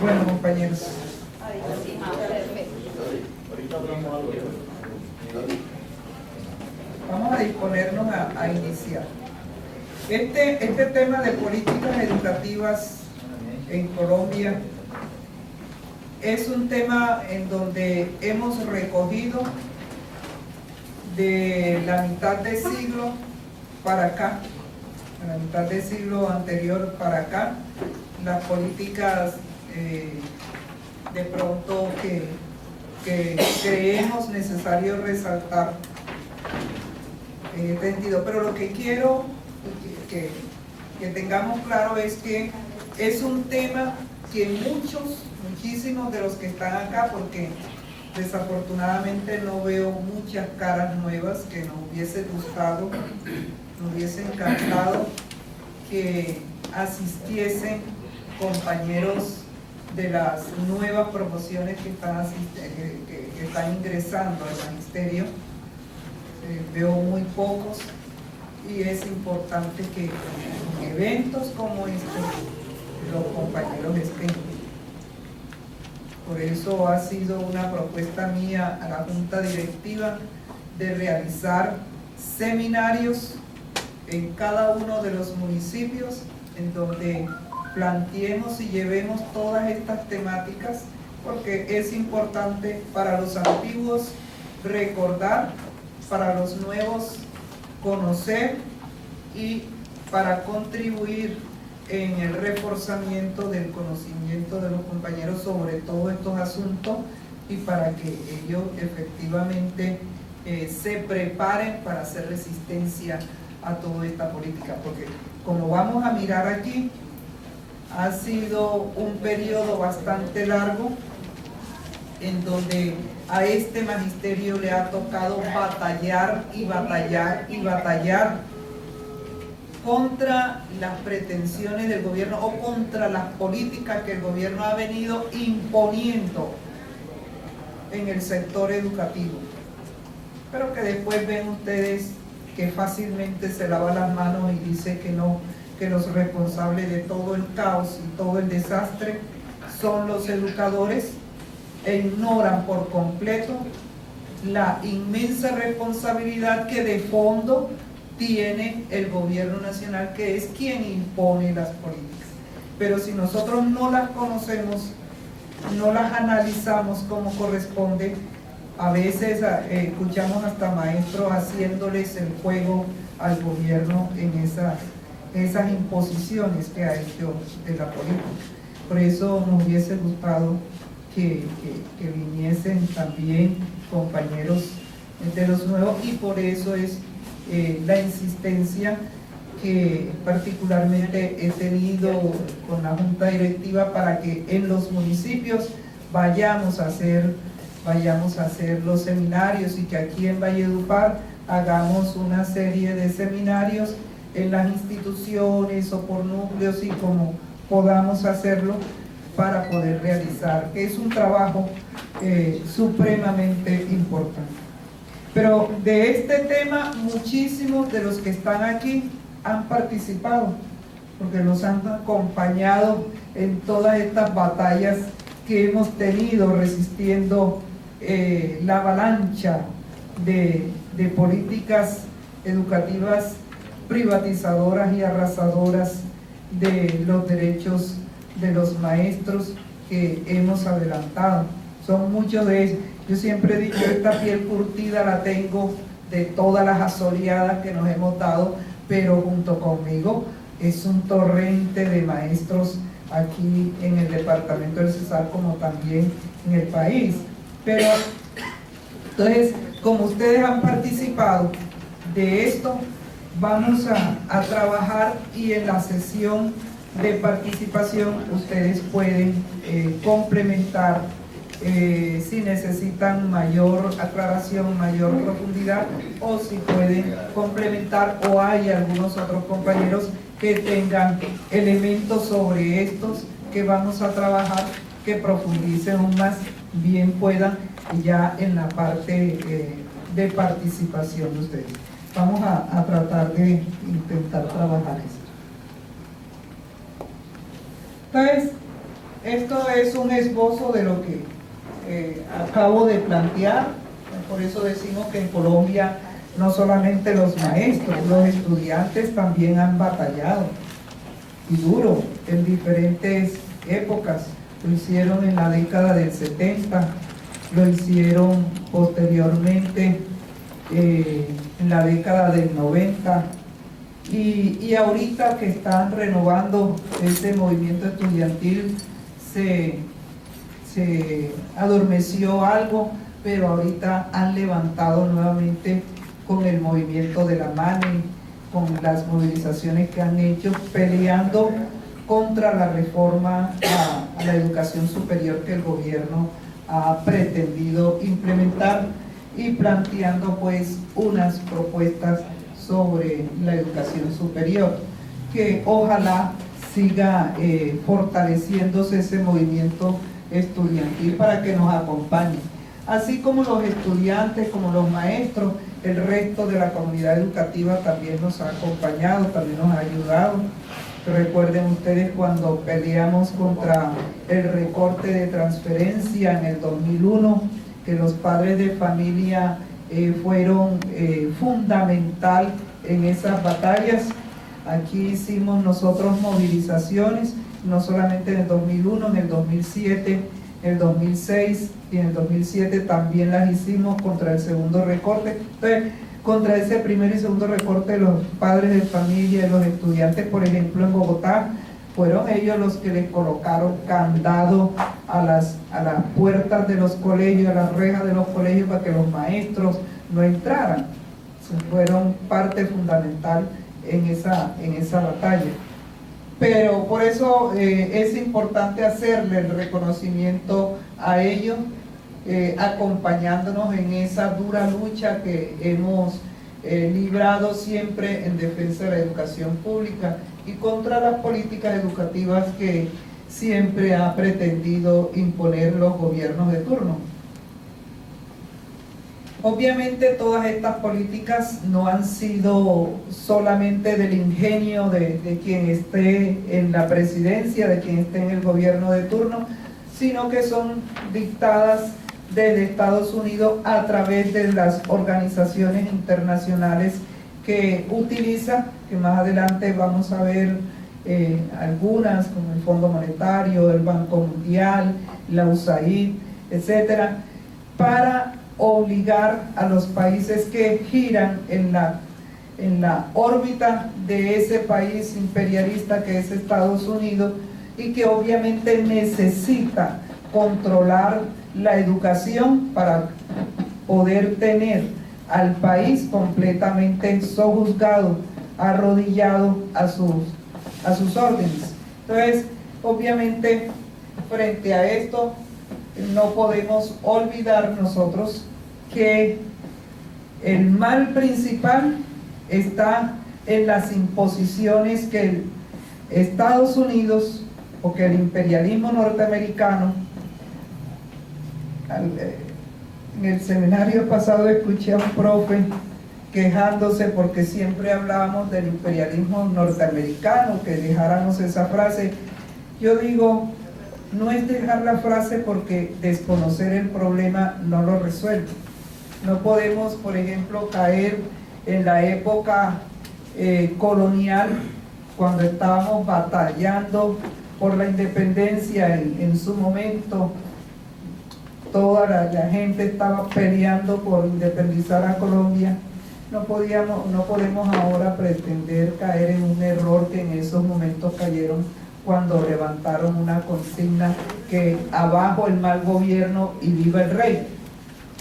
Bueno, compañeros. Vamos a disponernos a iniciar. Este tema de políticas educativas en Colombia es un tema en donde hemos recogido de la mitad de siglo para acá, de la mitad del siglo anterior para acá, las políticas de pronto que creemos necesario resaltar en este sentido. Pero lo que quiero que tengamos claro es que es un tema que muchísimos de los que están acá, porque desafortunadamente no veo muchas caras nuevas, que nos hubiese gustado, nos hubiese encantado que asistiesen compañeros de las nuevas promociones que están ingresando al magisterio. Veo muy pocos, y es importante que en eventos como este los compañeros estén. Por eso ha sido una propuesta mía a la Junta Directiva de realizar seminarios en cada uno de los municipios en donde planteemos y llevemos todas estas temáticas, porque es importante para los antiguos recordar, para los nuevos conocer y para contribuir en el reforzamiento del conocimiento de los compañeros sobre todos estos asuntos, y para que ellos efectivamente se preparen para hacer resistencia a toda esta política, porque como vamos a mirar aquí, ha sido un periodo bastante largo en donde a este magisterio le ha tocado batallar y batallar y batallar contra las pretensiones del gobierno o contra las políticas que el gobierno ha venido imponiendo en el sector educativo, pero que después ven ustedes que fácilmente se lava las manos y dice que no, que los responsables de todo el caos y todo el desastre son los educadores, e ignoran por completo la inmensa responsabilidad que de fondo tiene el gobierno nacional, que es quien impone las políticas. Pero si nosotros no las conocemos, no las analizamos como corresponde, a veces escuchamos hasta maestros haciéndoles el juego al gobierno en esas imposiciones que ha hecho de la política. Por eso nos hubiese gustado que viniesen también compañeros de los nuevos, y por eso es la insistencia que particularmente he tenido con la Junta Directiva para que en los municipios vayamos a hacer los seminarios, y que aquí en Valledupar hagamos una serie de seminarios en las instituciones o por núcleos, y como podamos hacerlo, para poder realizar, que es un trabajo supremamente importante. Pero de este tema muchísimos de los que están aquí han participado, porque nos han acompañado en todas estas batallas que hemos tenido resistiendo la avalancha de políticas educativas privatizadoras y arrasadoras de los derechos de los maestros que hemos adelantado. Son muchos de ellos. Yo siempre he dicho, esta piel curtida la tengo de todas las asoleadas que nos hemos dado, pero junto conmigo es un torrente de maestros aquí en el departamento del Cesar, como también en el país. Pero entonces, como ustedes han participado de esto, vamos a trabajar, y en la sesión de participación ustedes pueden complementar si necesitan mayor aclaración, mayor profundidad, o si pueden complementar, o hay algunos otros compañeros que tengan elementos sobre estos que vamos a trabajar, que profundicen aún más, bien puedan ya en la parte de participación de ustedes. Vamos a tratar de intentar trabajar eso. Entonces, Esto es un esbozo de lo que acabo de plantear. Por eso decimos que en Colombia no solamente los maestros, los estudiantes también han batallado, y duro, en diferentes épocas. Lo hicieron en la década del 70, lo hicieron posteriormente en la década del 90, y ahorita que están renovando ese movimiento estudiantil se adormeció algo, pero ahorita han levantado nuevamente con el movimiento de la MANE, con las movilizaciones que han hecho, peleando contra la reforma a la educación superior que el gobierno ha pretendido implementar, y planteando pues unas propuestas sobre la educación superior, que ojalá siga fortaleciéndose ese movimiento estudiantil para que nos acompañe, así como los estudiantes, como los maestros. El resto de la comunidad educativa también nos ha acompañado, también nos ha ayudado. Recuerden ustedes cuando peleamos contra el recorte de transferencia en el 2001, que los padres de familia fueron fundamental en esas batallas. Aquí hicimos nosotros movilizaciones, no solamente en el 2001, en el 2007, en el 2006 y en el 2007 también las hicimos contra el segundo recorte. Entonces, contra ese primer y segundo recorte de los padres de familia, de los estudiantes, por ejemplo, en Bogotá, fueron ellos los que les colocaron candado a las puertas de los colegios, a las rejas de los colegios, para que los maestros no entraran. Fueron parte fundamental en esa batalla. Pero por eso es importante hacerle el reconocimiento a ellos, acompañándonos en esa dura lucha que hemos librado siempre en defensa de la educación pública y contra las políticas educativas que siempre ha pretendido imponer los gobiernos de turno. Obviamente todas estas políticas no han sido solamente del ingenio de quien esté en la presidencia, de quien esté en el gobierno de turno, sino que son dictadas desde Estados Unidos a través de las organizaciones internacionales que utiliza, que más adelante vamos a ver algunas, como el Fondo Monetario, el Banco Mundial, la USAID, etcétera, para obligar a los países que giran en la órbita de ese país imperialista que es Estados Unidos, y que obviamente necesita controlar la educación para poder tener al país completamente sojuzgado, arrodillado a sus órdenes. Entonces, obviamente, frente a esto, no podemos olvidar nosotros que el mal principal está en las imposiciones que Estados Unidos o que el imperialismo norteamericano. En el seminario pasado escuché a un profe quejándose porque siempre hablábamos del imperialismo norteamericano, que dejáramos esa frase. Yo digo, no es dejar la frase porque desconocer el problema no lo resuelve. No podemos, por ejemplo, caer en la época colonial, cuando estábamos batallando por la independencia en su momento. Toda la gente estaba peleando por independizar a Colombia. No podemos ahora pretender caer en un error que en esos momentos cayeron cuando levantaron una consigna que abajo el mal gobierno y viva el rey.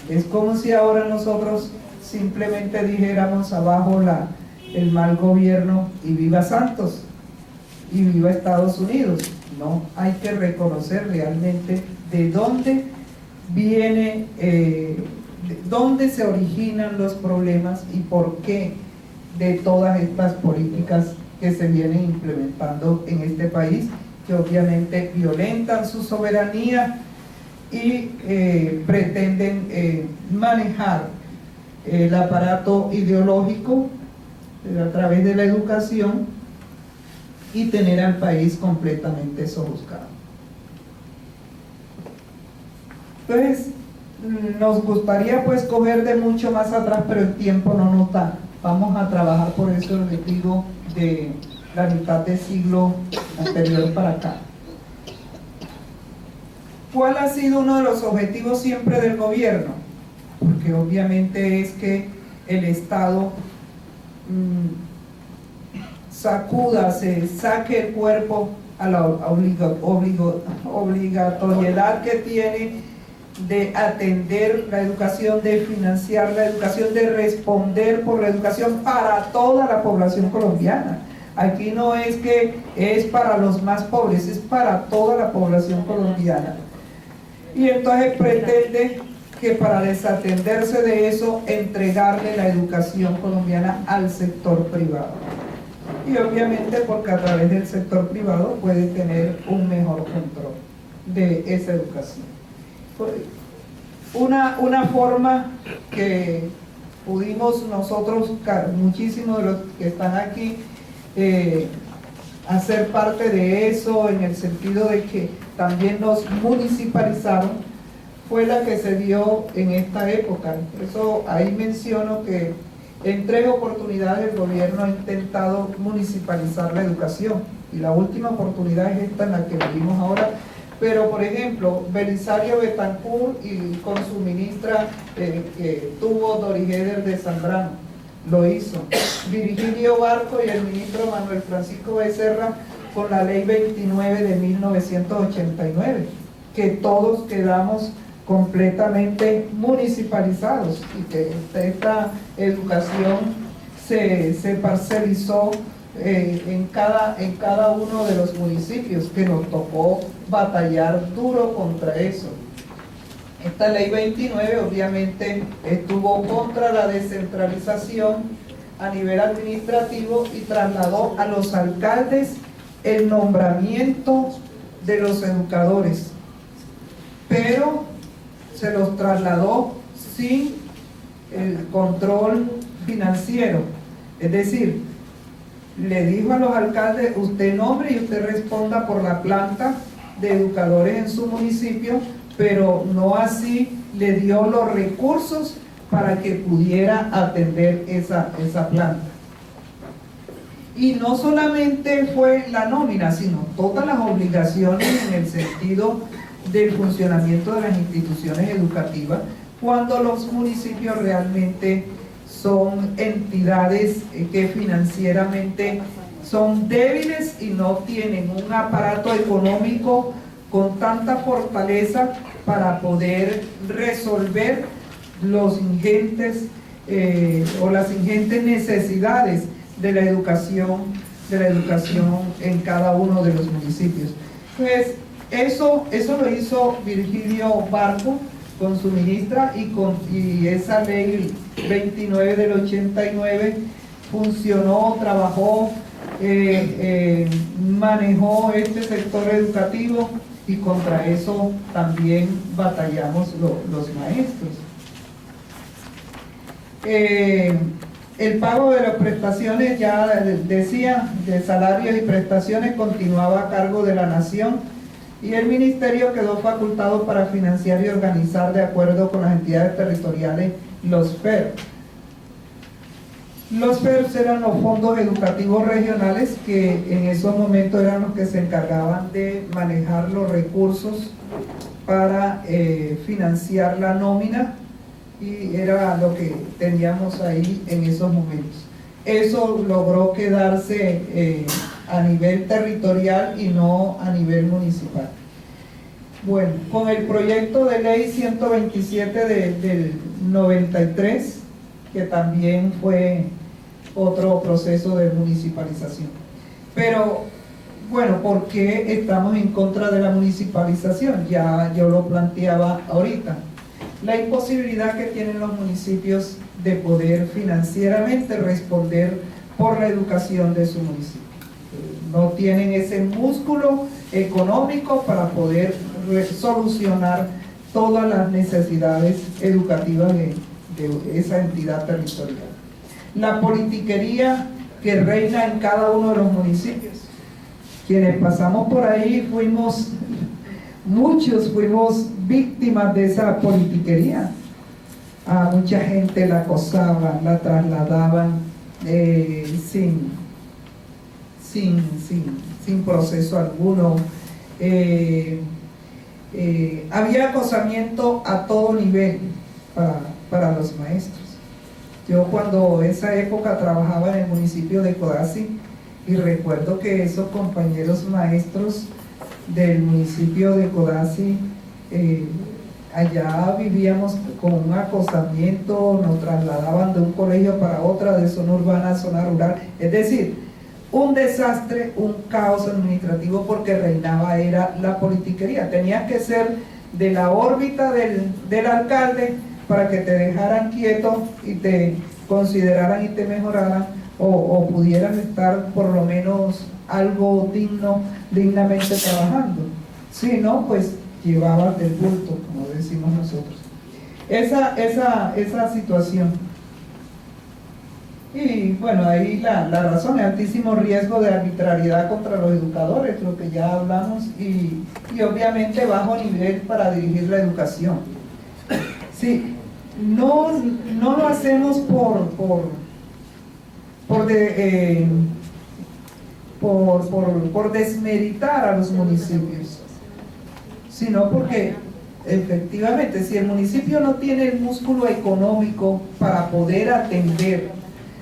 Es como si ahora nosotros simplemente dijéramos abajo el mal gobierno y viva Santos y viva Estados Unidos. No, hay que reconocer realmente de dónde viene, de dónde se originan los problemas y por qué de todas estas políticas que se vienen implementando en este país, que obviamente violentan su soberanía y pretenden manejar el aparato ideológico a través de la educación y tener al país completamente sojuzgado. Entonces, nos gustaría pues coger de mucho más atrás, pero el tiempo no nos da. Vamos a trabajar por eso, les digo, de la mitad del siglo anterior para acá. ¿Cuál ha sido uno de los objetivos siempre del gobierno? Porque obviamente es que el Estado saque el cuerpo a la obligatoriedad que tiene de atender la educación, de financiar la educación, de responder por la educación para toda la población colombiana. Aquí no es que es para los más pobres, es para toda la población colombiana. Y entonces pretende que para desatenderse de eso, entregarle la educación colombiana al sector privado. Y obviamente porque a través del sector privado puede tener un mejor control de esa educación. Una forma que pudimos nosotros, muchísimos de los que están aquí, hacer parte de eso, en el sentido de que también nos municipalizaron, fue la que se dio en esta época. Por eso ahí menciono que en 3 oportunidades el gobierno ha intentado municipalizar la educación, y la última oportunidad es esta en la que vivimos ahora. Pero por ejemplo, Belisario Betancourt y con su ministra que tuvo Doris Eder de Zambrano, lo hizo. Virgilio Barco y el ministro Manuel Francisco Becerra con la ley 29 de 1989, que todos quedamos completamente municipalizados y que esta educación se parcelizó en cada uno de los municipios, que nos tocó batallar duro contra eso. Esta ley 29 obviamente estuvo contra la descentralización a nivel administrativo y trasladó a los alcaldes el nombramiento de los educadores, pero se los trasladó sin el control financiero. Es decir, le dijo a los alcaldes: usted nombre y usted responda por la planta de educadores en su municipio, pero no así le dio los recursos para que pudiera atender esa planta. Y no solamente fue la nómina, sino todas las obligaciones en el sentido del funcionamiento de las instituciones educativas, cuando los municipios realmente son entidades que financieramente son débiles y no tienen un aparato económico con tanta fortaleza para poder resolver los ingentes o las ingentes necesidades de la educación en cada uno de los municipios. Pues eso lo hizo Virgilio Barco con su ministra, y esa ley 29 del 89 funcionó, trabajó, manejó este sector educativo, y contra eso también batallamos los maestros. El pago de las prestaciones, ya decía, de salarios y prestaciones, continuaba a cargo de la nación, y el ministerio quedó facultado para financiar y organizar, de acuerdo con las entidades territoriales, los FER. Los FER eran los fondos educativos regionales, que en esos momentos eran los que se encargaban de manejar los recursos para financiar la nómina, y era lo que teníamos ahí en esos momentos. Eso logró quedarse a nivel territorial y no a nivel municipal. Bueno, con el proyecto de ley 127 del 93, que también fue otro proceso de municipalización. Pero, bueno, ¿por qué estamos en contra de la municipalización? Ya yo lo planteaba ahorita. La imposibilidad que tienen los municipios de poder financieramente responder por la educación de su municipio. No tienen ese músculo económico para poder solucionar todas las necesidades educativas de esa entidad territorial. La politiquería que reina en cada uno de los municipios. Quienes pasamos por ahí fuimos muchos fuimos víctimas de esa politiquería. A mucha gente la acosaban, la trasladaban sin proceso alguno. Había acosamiento a todo nivel para los maestros. Yo cuando esa época trabajaba en el municipio de Codazzi, y recuerdo que esos compañeros maestros del municipio de Codazzi, allá vivíamos con un acosamiento, nos trasladaban de un colegio para otra, de zona urbana a zona rural, es decir, un desastre, un caos administrativo, porque reinaba era la politiquería. Tenías que ser de la órbita del alcalde para que te dejaran quieto y te consideraran y te mejoraran, o pudieran estar por lo menos algo dignamente trabajando. Si no, pues llevabas del bulto, como decimos nosotros. Esa situación. Y bueno, ahí la razón, el altísimo riesgo de arbitrariedad contra los educadores, lo que ya hablamos, y obviamente bajo nivel para dirigir la educación. Sí, no lo hacemos por desmeritar a los municipios, sino porque efectivamente, si el municipio no tiene el músculo económico para poder atender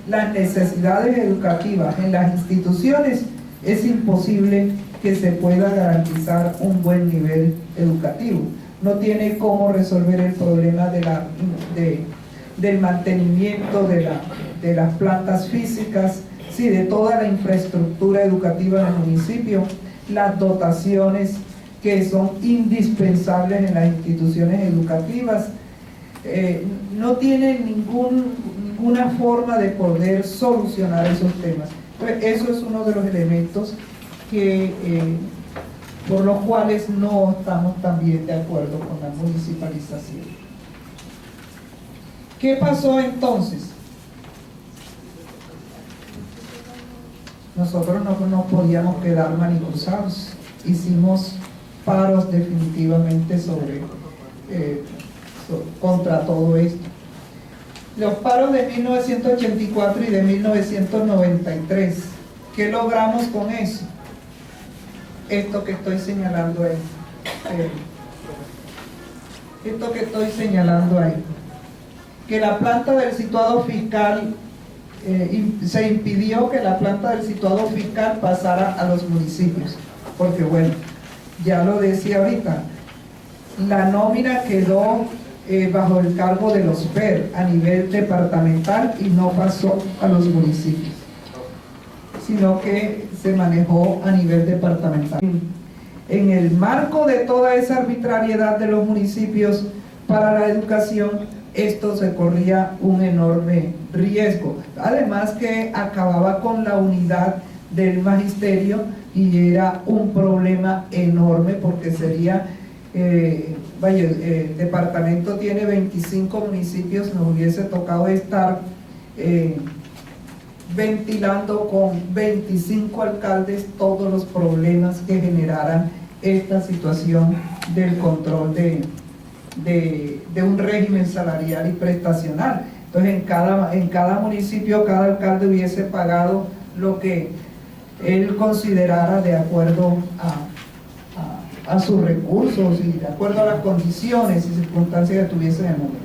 las necesidades educativas en las instituciones, es imposible que se pueda garantizar un buen nivel educativo. No tiene cómo resolver el problema del mantenimiento de las plantas físicas, sí, de toda la infraestructura educativa del municipio, las dotaciones que son indispensables en las instituciones educativas. No tiene ninguna forma de poder solucionar esos temas. Entonces, eso es uno de los elementos por los cuales no estamos también de acuerdo con la municipalización. ¿Qué pasó entonces? Nosotros no podíamos quedar manicursados. Hicimos paros definitivamente contra todo esto. Los paros de 1984 y de 1993, ¿qué logramos con eso? Esto que estoy señalando ahí. Esto que estoy señalando ahí. Que la planta del situado fiscal, se impidió que la planta del situado fiscal pasara a los municipios. Porque bueno, ya lo decía ahorita, la nómina quedó bajo el cargo de los PER a nivel departamental y no pasó a los municipios, sino que se manejó a nivel departamental. En el marco de toda esa arbitrariedad de los municipios para la educación, esto se corría un enorme riesgo, además que acababa con la unidad del magisterio y era un problema enorme, porque sería, el departamento tiene 25 municipios, nos hubiese tocado estar ventilando con 25 alcaldes todos los problemas que generaran esta situación del control de un régimen salarial y prestacional. Entonces en cada municipio, cada alcalde hubiese pagado lo que él considerara de acuerdo a sus recursos y de acuerdo a las condiciones y circunstancias que tuviesen en el momento.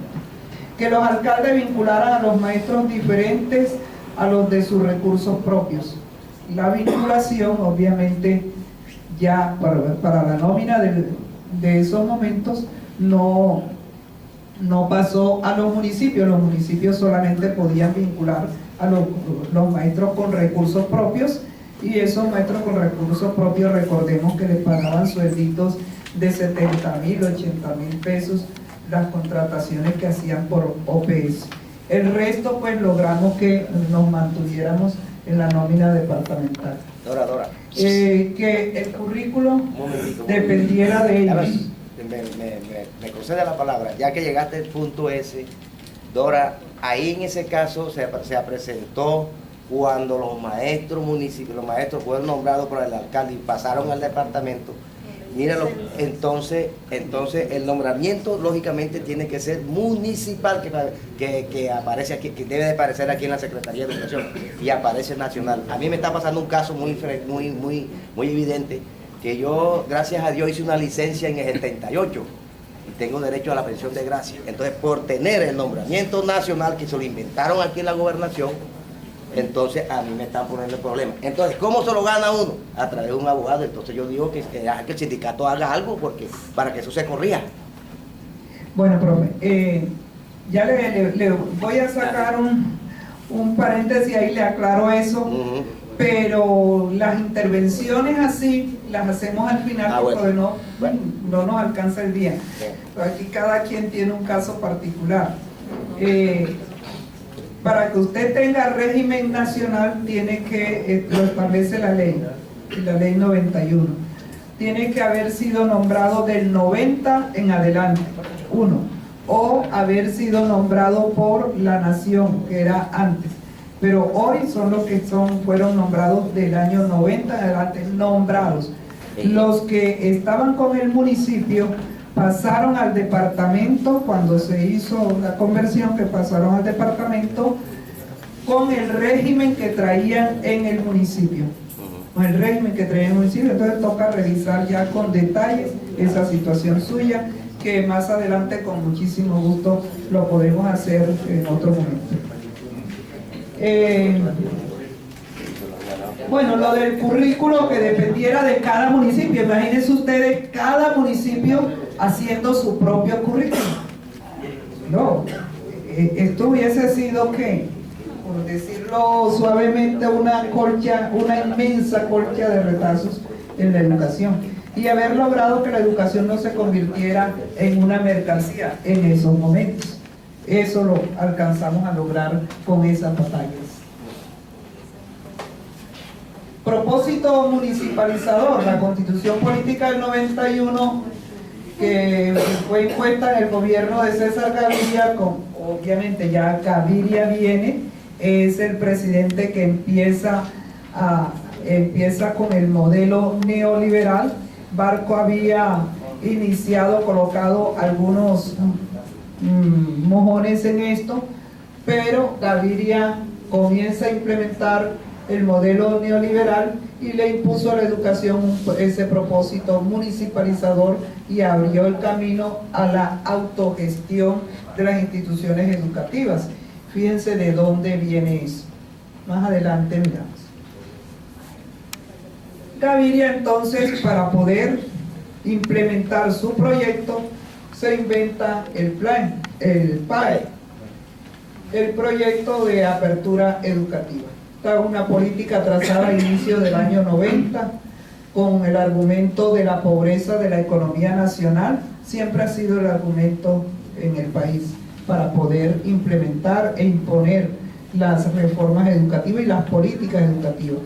Que los alcaldes vincularan a los maestros diferentes a los de sus recursos propios. La vinculación, obviamente, ya para la nómina de esos momentos no pasó a los municipios solamente podían vincular a los maestros con recursos propios, y esos maestros con recursos propios, recordemos que les pagaban suelditos de 70,000, 80,000 pesos, las contrataciones que hacían por OPS. El resto, pues logramos que nos mantuviéramos en la nómina departamental. Dora. Que el currículo dependiera de ellos. Me concede la palabra, ya que llegaste al punto ese, Dora, ahí en ese caso se presentó cuando los maestros fueron nombrados por el alcalde y pasaron al departamento, Míralo, entonces el nombramiento lógicamente tiene que ser municipal, que aparece aquí, que debe de aparecer aquí en la Secretaría de Educación, y aparece nacional. A mí me está pasando un caso muy evidente, que yo, gracias a Dios, hice una licencia en el 78 y tengo derecho a la pensión de gracia. Entonces, por tener el nombramiento nacional que se lo inventaron aquí en la gobernación, entonces a mí me están poniendo problemas. Entonces, ¿cómo se lo gana uno? A través de un abogado. Entonces yo digo que el sindicato haga algo para que eso se corrija. Bueno, profe, ya le voy a sacar un paréntesis ahí, le aclaro eso, pero las intervenciones así las hacemos al final porque no nos alcanza el día. Pero aquí cada quien tiene un caso particular. Para que usted tenga régimen nacional, tiene que, lo establece la ley 91, tiene que haber sido nombrado del 90 en adelante, uno, o haber sido nombrado por la nación, que era antes, pero hoy son los que fueron nombrados del año 90 en adelante, nombrados. Los que estaban con el municipio pasaron al departamento, cuando se hizo la conversión, que pasaron al departamento con el régimen que traían en el municipio. Con el régimen que traían en el municipio, entonces toca revisar ya con detalles esa situación suya, que más adelante con muchísimo gusto lo podemos hacer en otro momento. Bueno, lo del currículo que dependiera de cada municipio. Imagínense ustedes, cada municipio haciendo su propio currículum. No, esto hubiese sido que, por decirlo suavemente, una inmensa colcha de retazos en la educación, y haber logrado que la educación no se convirtiera en una mercancía en esos momentos. Eso lo alcanzamos a lograr con esas batallas. Propósito municipalizador: la Constitución Política del 91, que fue impuesta en el gobierno de César Gaviria, obviamente ya Gaviria viene, es el presidente que empieza con el modelo neoliberal. Barco había colocado algunos mojones en esto, pero Gaviria comienza a implementar el modelo neoliberal y le impuso a la educación ese propósito municipalizador y abrió el camino a la autogestión de las instituciones educativas. Fíjense de dónde viene eso. Más adelante miramos. Gaviria entonces, para poder implementar su proyecto, se inventa el PAE, el proyecto de apertura educativa. Esta es una política trazada a inicio del año 90 con el argumento de la pobreza de la economía nacional. Siempre ha sido el argumento en el país para poder implementar e imponer las reformas educativas y las políticas educativas.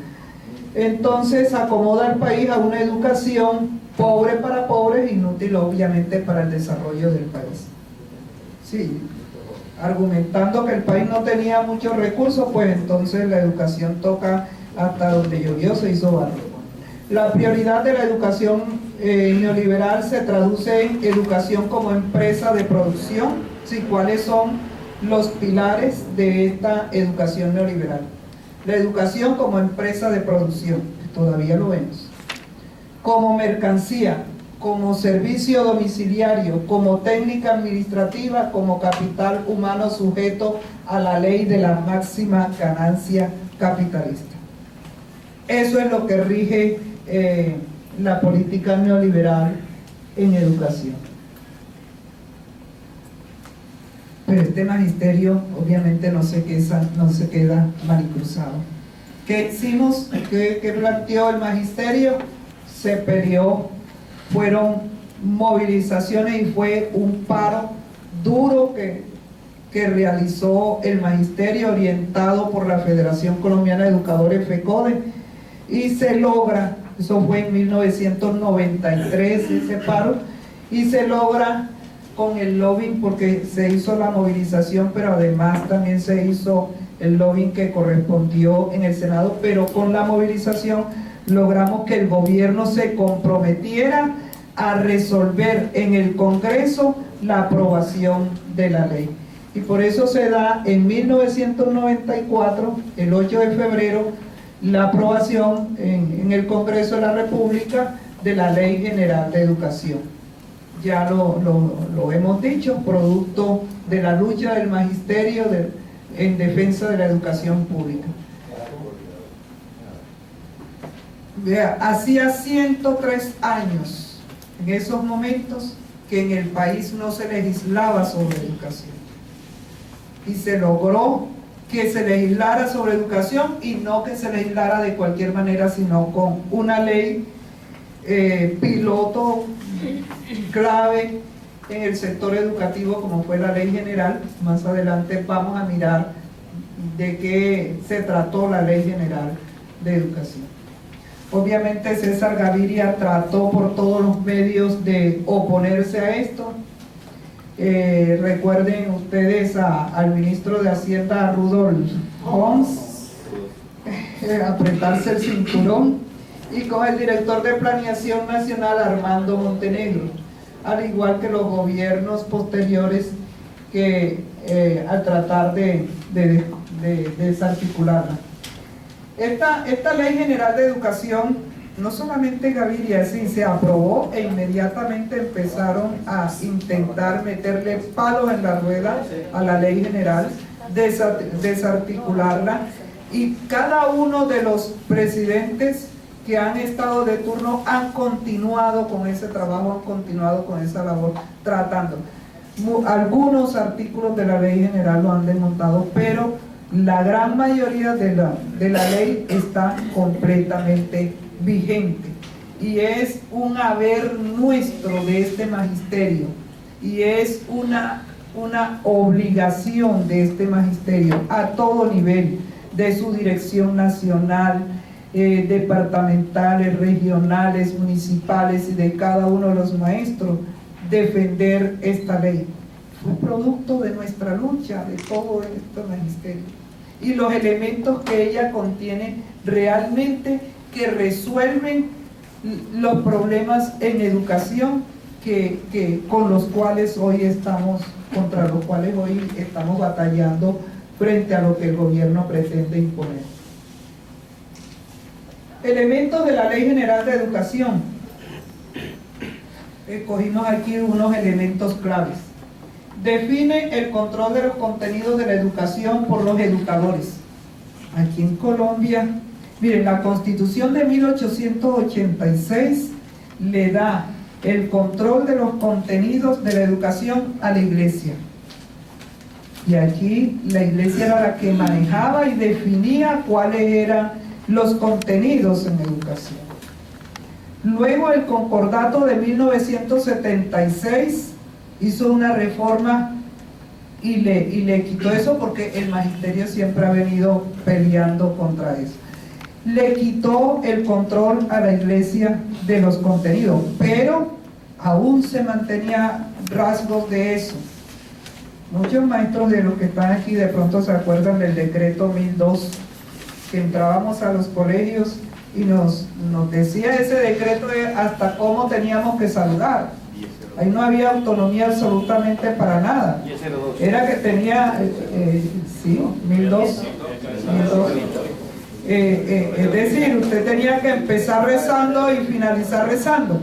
Entonces acomoda al país a una educación pobre para pobres, inútil obviamente para el desarrollo del país. Sí, argumentando que el país no tenía muchos recursos, pues entonces la educación toca hasta donde llovió, se hizo barro. La prioridad de la educación neoliberal se traduce en educación como empresa de producción. Sí, ¿cuáles son los pilares de esta educación neoliberal? La educación como empresa de producción, todavía lo vemos, como mercancía, como servicio domiciliario, como técnica administrativa, como capital humano sujeto a la ley de la máxima ganancia capitalista. Eso es lo que rige la política neoliberal en educación. Pero este magisterio obviamente no se queda manicruzado. ¿Qué hicimos? ¿Qué planteó el magisterio? Se peleó, fueron movilizaciones y fue un paro duro que realizó el magisterio, orientado por la Federación Colombiana de Educadores, FECODE, y se logra, eso fue en 1993 ese paro, y se logra con el lobbying, porque se hizo la movilización, pero además también se hizo el lobbying que correspondió en el Senado, pero con la movilización logramos que el gobierno se comprometiera a resolver en el Congreso la aprobación de la ley. Y por eso se da en 1994, el 8 de febrero, la aprobación en el Congreso de la República de la Ley General de Educación. Ya lo hemos dicho, producto de la lucha del magisterio en defensa de la educación pública. Vea, hacía 103 años, en esos momentos, que en el país no se legislaba sobre educación. Y se logró que se legislara sobre educación, y no que se legislara de cualquier manera, sino con una ley piloto clave en el sector educativo, como fue la Ley General. Más adelante vamos a mirar de qué se trató la Ley General de Educación. Obviamente César Gaviria trató por todos los medios de oponerse a esto. Recuerden ustedes al ministro de Hacienda, Rudolf Homs, apretarse el cinturón, y con el director de Planeación Nacional, Armando Montenegro, al igual que los gobiernos posteriores que al tratar de desarticularla. Esta Ley General de Educación, no solamente Gaviria, sí, se aprobó e inmediatamente empezaron a intentar meterle palos en la rueda a la Ley General, desarticularla, y cada uno de los presidentes que han estado de turno han continuado con ese trabajo, han continuado con esa labor, tratando. Algunos artículos de la Ley General lo han desmontado, pero la gran mayoría de la ley está completamente vigente, y es un haber nuestro de este magisterio, y es una obligación de este magisterio a todo nivel, de su dirección nacional, departamentales, regionales, municipales, y de cada uno de los maestros, defender esta ley. Fue producto de nuestra lucha, de todo este magisterio, y los elementos que ella contiene realmente que resuelven los problemas en educación con los cuales hoy estamos, contra los cuales hoy estamos batallando frente a lo que el gobierno pretende imponer. Elementos de la Ley General de Educación. Escogimos aquí unos elementos claves. Define el control de los contenidos de la educación por los educadores. Aquí en Colombia, miren, la Constitución de 1886 le da el control de los contenidos de la educación a la Iglesia. Y aquí la Iglesia era la que manejaba y definía cuáles eran los contenidos en educación. Luego el Concordato de 1976 hizo una reforma y le quitó eso, porque el magisterio siempre ha venido peleando contra eso. Le quitó el control a la Iglesia de los contenidos, pero aún se mantenía rasgos de eso. Muchos maestros de los que están aquí de pronto se acuerdan del decreto 1002, que entrábamos a los colegios y nos decía ese decreto hasta cómo teníamos que saludar. Ahí no había autonomía absolutamente para nada. Era que tenía, sí, 1002. Es decir, usted tenía que empezar rezando y finalizar rezando.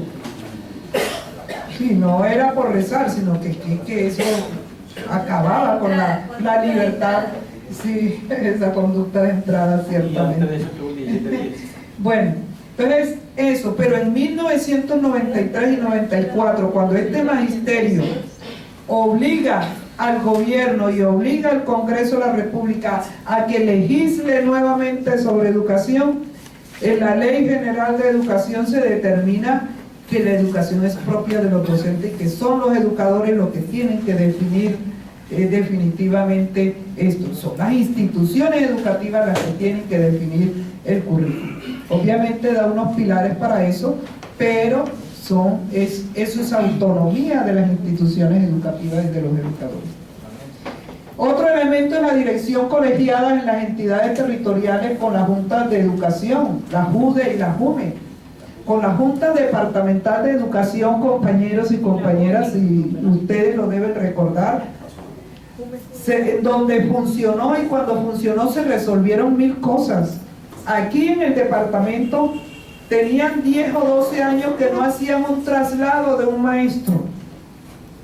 Sí, no era por rezar, sino que eso acababa con la libertad. Sí, esa conducta de entrada, ciertamente. Bueno, entonces eso, pero en 1993 y 94, cuando este magisterio obliga al gobierno y obliga al Congreso de la República a que legisle nuevamente sobre educación, en la Ley General de Educación se determina que la educación es propia de los docentes y que son los educadores los que tienen que definir definitivamente esto. Son las instituciones educativas las que tienen que definir el currículo. Obviamente da unos pilares para eso, pero eso es autonomía de las instituciones educativas y de los educadores. Otro elemento es la dirección colegiada en las entidades territoriales con las juntas de educación, la JUDE y la JUME. con la Junta Departamental de Educación, compañeros y compañeras, y ustedes lo deben recordar, donde funcionó, y cuando funcionó se resolvieron 1000 cosas. Aquí en el departamento tenían 10 o 12 años que no hacían un traslado de un maestro,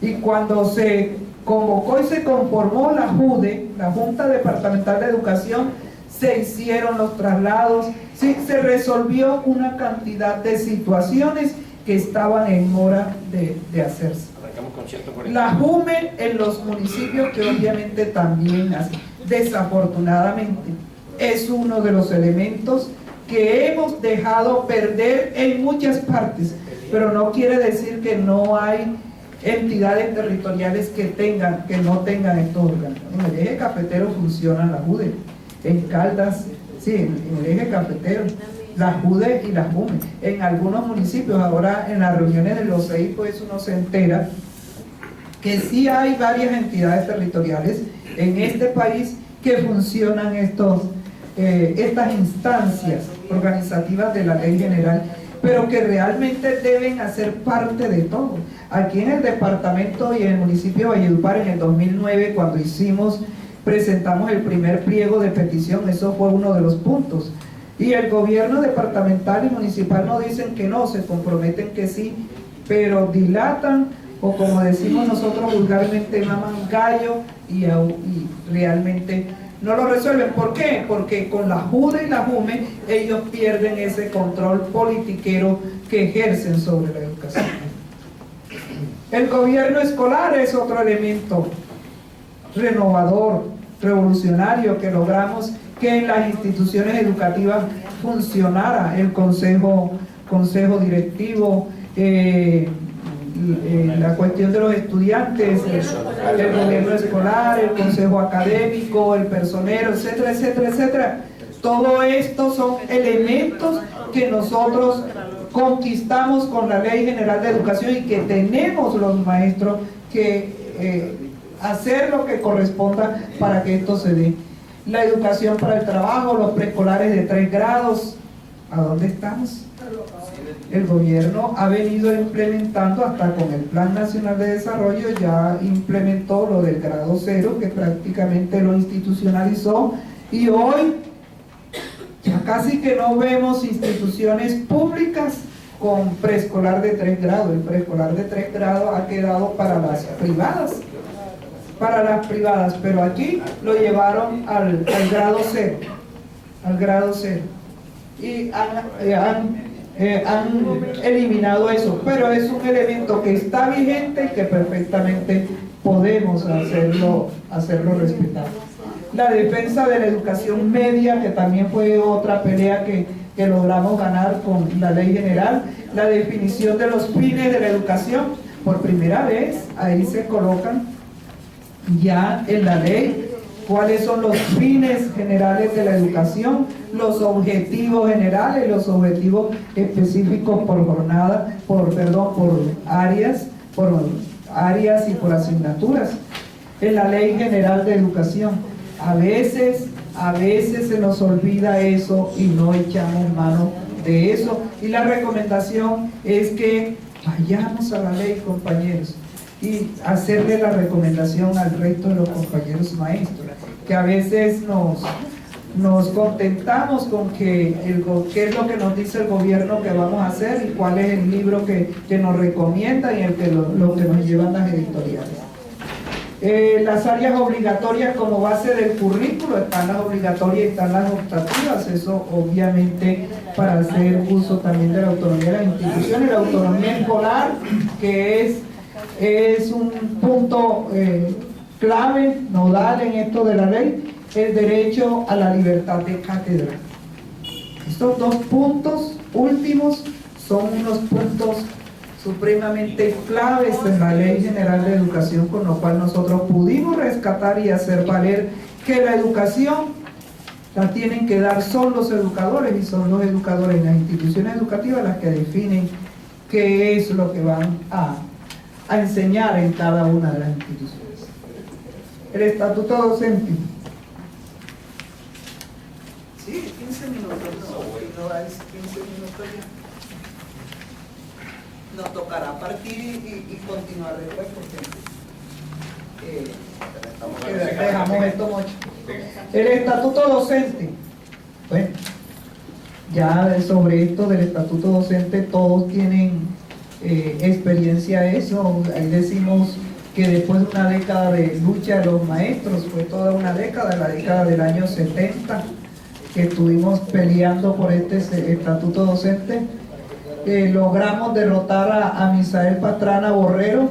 y cuando se convocó y se conformó la JUDE, la Junta Departamental de Educación, se hicieron los traslados, sí, se resolvió una cantidad de situaciones que estaban en mora de hacerse. La JUME en los municipios, que obviamente también hace, desafortunadamente es uno de los elementos que hemos dejado perder en muchas partes, pero no quiere decir que no hay entidades territoriales que no tengan estos órganos. En el eje cafetero funciona la JUDE, en Caldas, sí, en el eje cafetero, la JUDE y la JUME. En algunos municipios, ahora en las reuniones de los CEI, pues uno se entera que sí hay varias entidades territoriales en este país que funcionan estas instancias organizativas de la ley general, pero que realmente deben hacer parte de todo. Aquí en el departamento y en el municipio de Valledupar, en el 2009, cuando presentamos el primer pliego de petición, eso fue uno de los puntos, y el gobierno departamental y municipal no dicen que no, se comprometen que sí, pero dilatan, o como decimos nosotros vulgarmente, maman gallo, y realmente no lo resuelven. ¿Por qué? Porque con la JUDE y la JUME ellos pierden ese control politiquero que ejercen sobre la educación. El gobierno escolar es otro elemento renovador, revolucionario, que logramos que en las instituciones educativas funcionara el consejo directivo, la cuestión de los estudiantes, el gobierno escolar, el consejo académico, el personero, etcétera, etcétera, etcétera. Todo esto son elementos que nosotros conquistamos con la Ley General de Educación y que tenemos los maestros que hacer lo que corresponda para que esto se dé. La educación para el trabajo, los preescolares de 3 grados, ¿a dónde estamos? El gobierno ha venido implementando, hasta con el Plan Nacional de Desarrollo, ya implementó lo del grado 0, que prácticamente lo institucionalizó, y hoy ya casi que no vemos instituciones públicas con preescolar de 3 grados. El preescolar de 3 grados ha quedado para las privadas, pero aquí lo llevaron al grado 0, y han eliminado eso, pero es un elemento que está vigente y que perfectamente podemos hacerlo respetar. La defensa de la educación media, que también fue otra pelea que logramos ganar con la ley general. La definición de los fines de la educación, por primera vez ahí se colocan ya en la ley cuáles son los fines generales de la educación, los objetivos generales, los objetivos específicos por jornada, por áreas y por asignaturas. En la Ley General de Educación, a veces se nos olvida eso y no echamos mano de eso, y la recomendación es que vayamos a la ley, compañeros, y hacerle la recomendación al resto de los compañeros maestros, que a veces nos contentamos con qué es lo que nos dice el gobierno que vamos a hacer y cuál es el libro que nos recomienda y lo que nos llevan las editoriales. Las áreas obligatorias como base del currículo, están las obligatorias y están las optativas, eso obviamente para hacer uso también de la autonomía de las instituciones. La autonomía escolar, que es un punto clave, nodal en esto de la ley, el derecho a la libertad de cátedra. Estos 2 puntos últimos son unos puntos supremamente claves en la Ley General de Educación, con lo cual nosotros pudimos rescatar y hacer valer que la educación la tienen que dar son los educadores, y son los educadores en las instituciones educativas las que definen qué es lo que van a enseñar en cada una de las instituciones. El estatuto docente. Sí, 15 minutos, no, es 15 minutos ya. nos tocará partir y continuar después porque dejamos esto mucho. El estatuto docente. Bueno, ya sobre esto del estatuto docente todos tienen experiencia a eso. Ahí decimos que después de una década de lucha de los maestros, fue toda una década, la década del año 70, que estuvimos peleando por este estatuto docente, logramos derrotar a Misael Pastrana Borrero,